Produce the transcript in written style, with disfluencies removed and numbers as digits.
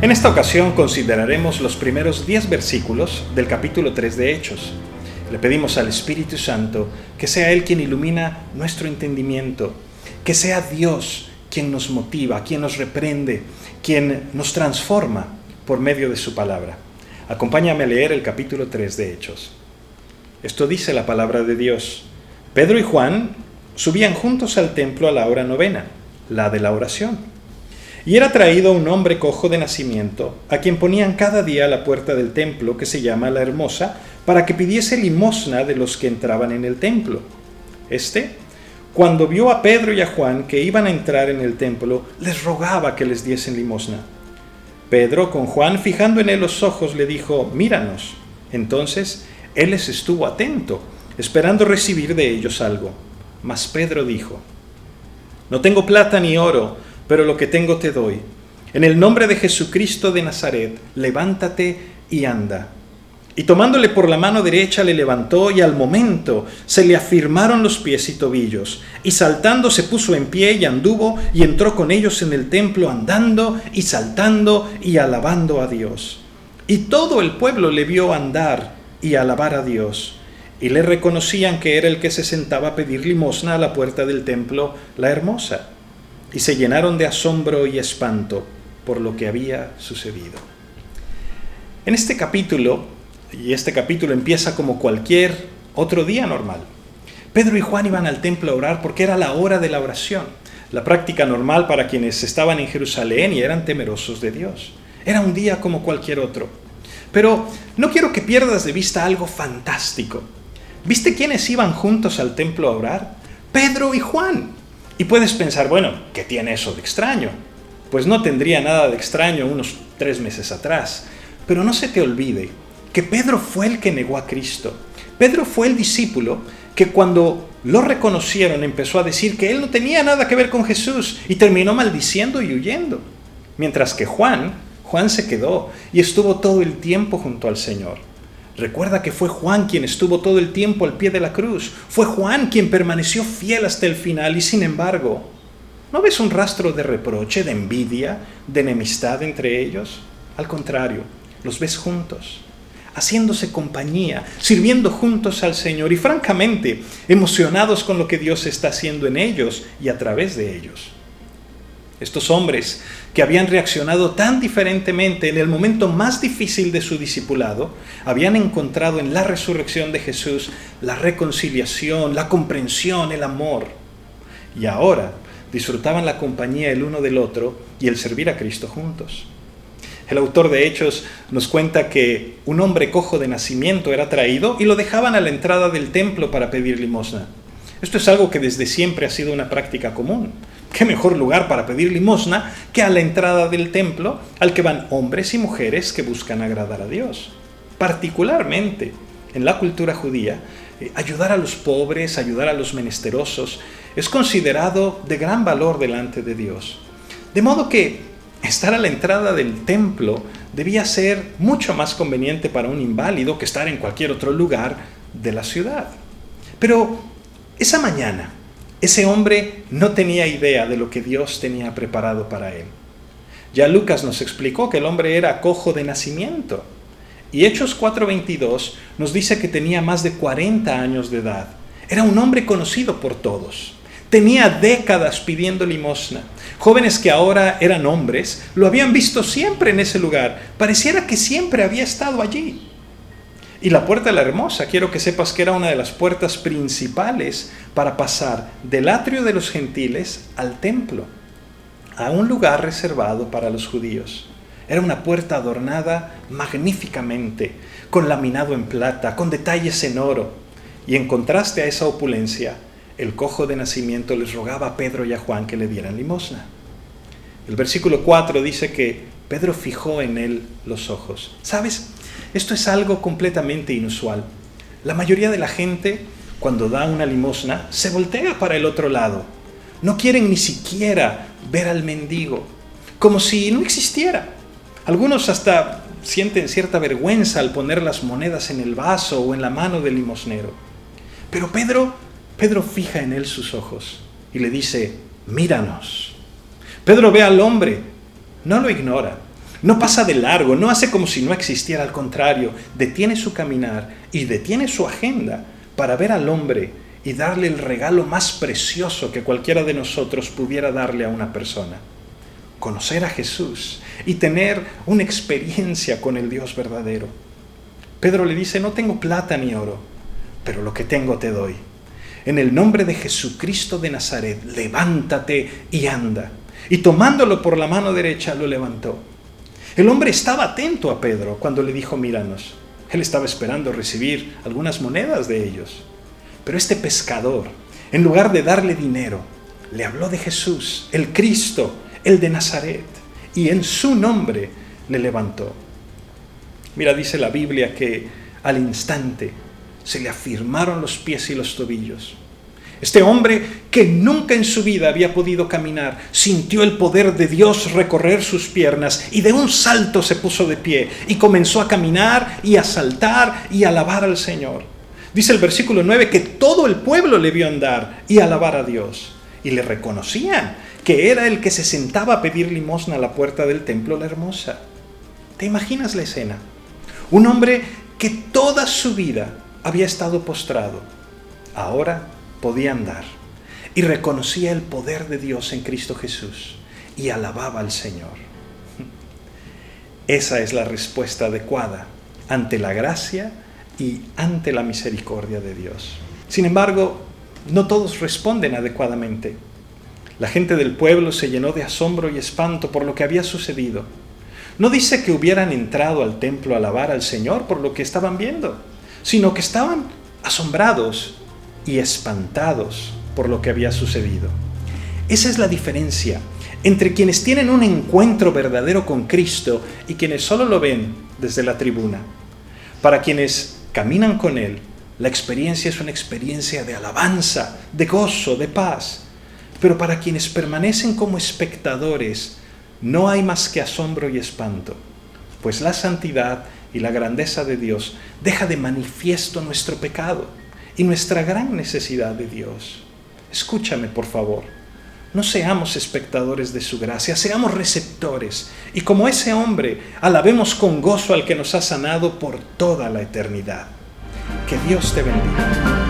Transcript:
En esta ocasión consideraremos los primeros 10 versículos del capítulo 3 de Hechos. Le pedimos al Espíritu Santo que sea Él quien ilumina nuestro entendimiento, que sea Dios quien nos motiva, quien nos reprende, quien nos transforma por medio de su palabra. Acompáñame a leer el capítulo 3 de Hechos. Esto dice la palabra de Dios. Pedro y Juan subían juntos al templo a la hora novena, la de la oración. Y era traído un hombre cojo de nacimiento, a quien ponían cada día a la puerta del templo, que se llama La Hermosa, para que pidiese limosna de los que entraban en el templo. Cuando vio a Pedro y a Juan que iban a entrar en el templo, les rogaba que les diesen limosna. Pedro, con Juan, fijando en él los ojos, le dijo: míranos. Entonces él les estuvo atento, esperando recibir de ellos algo. Mas Pedro dijo: no tengo plata ni oro, pero lo que tengo te doy. En el nombre de Jesucristo de Nazaret, levántate y anda. Y tomándole por la mano derecha le levantó, y al momento se le afirmaron los pies y tobillos. Y saltando se puso en pie y anduvo, y entró con ellos en el templo, andando y saltando y alabando a Dios. Y todo el pueblo le vio andar y alabar a Dios. Y le reconocían que era el que se sentaba a pedir limosna a la puerta del templo, La Hermosa. Y se llenaron de asombro y espanto por lo que había sucedido. En este capítulo, y este capítulo empieza como cualquier otro día normal, Pedro y Juan iban al templo a orar porque era la hora de la oración, la práctica normal para quienes estaban en Jerusalén y eran temerosos de Dios. Era un día como cualquier otro. Pero no quiero que pierdas de vista algo fantástico. ¿Viste quiénes iban juntos al templo a orar? Pedro y Juan. Y puedes pensar, bueno, ¿qué tiene eso de extraño? Pues no tendría nada de extraño unos 3 meses atrás. Pero no se te olvide que Pedro fue el que negó a Cristo. Pedro fue el discípulo que cuando lo reconocieron empezó a decir que él no tenía nada que ver con Jesús y terminó maldiciendo y huyendo. Mientras que Juan se quedó y estuvo todo el tiempo junto al Señor. Recuerda que fue Juan quien estuvo todo el tiempo al pie de la cruz. Fue Juan quien permaneció fiel hasta el final y sin embargo, ¿no ves un rastro de reproche, de envidia, de enemistad entre ellos? Al contrario, los ves juntos, haciéndose compañía, sirviendo juntos al Señor y francamente emocionados con lo que Dios está haciendo en ellos y a través de ellos. Estos hombres que habían reaccionado tan diferentemente en el momento más difícil de su discipulado, habían encontrado en la resurrección de Jesús la reconciliación, la comprensión, el amor. Y ahora disfrutaban la compañía el uno del otro y el servir a Cristo juntos. El autor de Hechos nos cuenta que un hombre cojo de nacimiento era traído y lo dejaban a la entrada del templo para pedir limosna. Esto es algo que desde siempre ha sido una práctica común. ¿Qué mejor lugar para pedir limosna que a la entrada del templo al que van hombres y mujeres que buscan agradar a Dios? Particularmente en la cultura judía, ayudar a los pobres, ayudar a los menesterosos, es considerado de gran valor delante de Dios. De modo que estar a la entrada del templo debía ser mucho más conveniente para un inválido que estar en cualquier otro lugar de la ciudad. Pero esa mañana, ese hombre no tenía idea de lo que Dios tenía preparado para él. Ya Lucas nos explicó que el hombre era cojo de nacimiento. Y Hechos 4:22 nos dice que tenía más de 40 años de edad. Era un hombre conocido por todos. Tenía décadas pidiendo limosna. Jóvenes que ahora eran hombres lo habían visto siempre en ese lugar. Pareciera que siempre había estado allí. Y la puerta de la Hermosa, quiero que sepas que era una de las puertas principales para pasar del atrio de los gentiles al templo, a un lugar reservado para los judíos. Era una puerta adornada magníficamente, con laminado en plata, con detalles en oro. Y en contraste a esa opulencia, el cojo de nacimiento les rogaba a Pedro y a Juan que le dieran limosna. El versículo 4 dice que Pedro fijó en él los ojos. ¿Sabes? Esto es algo completamente inusual. La mayoría de la gente, cuando da una limosna, se voltea para el otro lado. No quieren ni siquiera ver al mendigo, como si no existiera. Algunos hasta sienten cierta vergüenza al poner las monedas en el vaso o en la mano del limosnero. Pero Pedro fija en él sus ojos y y le dice, míranos. Pedro ve al hombre, no lo ignora. No pasa de largo, no hace como si no existiera, al contrario, detiene su caminar y detiene su agenda para ver al hombre y darle el regalo más precioso que cualquiera de nosotros pudiera darle a una persona: conocer a Jesús y tener una experiencia con el Dios verdadero. Pedro le dice: no tengo plata ni oro, pero lo que tengo te doy. En el nombre de Jesucristo de Nazaret, levántate y anda. Y tomándolo por la mano derecha, lo levantó. El hombre estaba atento a Pedro cuando le dijo: míranos. Él estaba esperando recibir algunas monedas de ellos. Pero este pescador, en lugar de darle dinero, le habló de Jesús, el Cristo, el de Nazaret, y en su nombre le levantó. Mira, dice la Biblia que al instante se le afirmaron los pies y los tobillos. Este hombre, que nunca en su vida había podido caminar, sintió el poder de Dios recorrer sus piernas y de un salto se puso de pie y comenzó a caminar y a saltar y a alabar al Señor. Dice el versículo 9 que todo el pueblo le vio andar y alabar a Dios, y le reconocían que era el que se sentaba a pedir limosna a la puerta del templo La Hermosa. ¿Te imaginas la escena? Un hombre que toda su vida había estado postrado, ahora podía andar y reconocía el poder de Dios en Cristo Jesús y alababa al Señor. Esa es la respuesta adecuada ante la gracia y ante la misericordia de Dios. Sin embargo, no todos responden adecuadamente. La gente del pueblo se llenó de asombro y espanto por lo que había sucedido. No dice que hubieran entrado al templo a alabar al Señor por lo que estaban viendo, sino que estaban asombrados y espantados por lo que había sucedido. Esa es la diferencia entre quienes tienen un encuentro verdadero con Cristo y quienes solo lo ven desde la tribuna. Para quienes caminan con Él, la experiencia es una experiencia de alabanza, de gozo, de paz. Pero para quienes permanecen como espectadores, no hay más que asombro y espanto, pues la santidad y la grandeza de Dios deja de manifiesto nuestro pecado y nuestra gran necesidad de Dios. Escúchame, por favor. No seamos espectadores de su gracia, seamos receptores. Y como ese hombre, alabemos con gozo al que nos ha sanado por toda la eternidad. Que Dios te bendiga.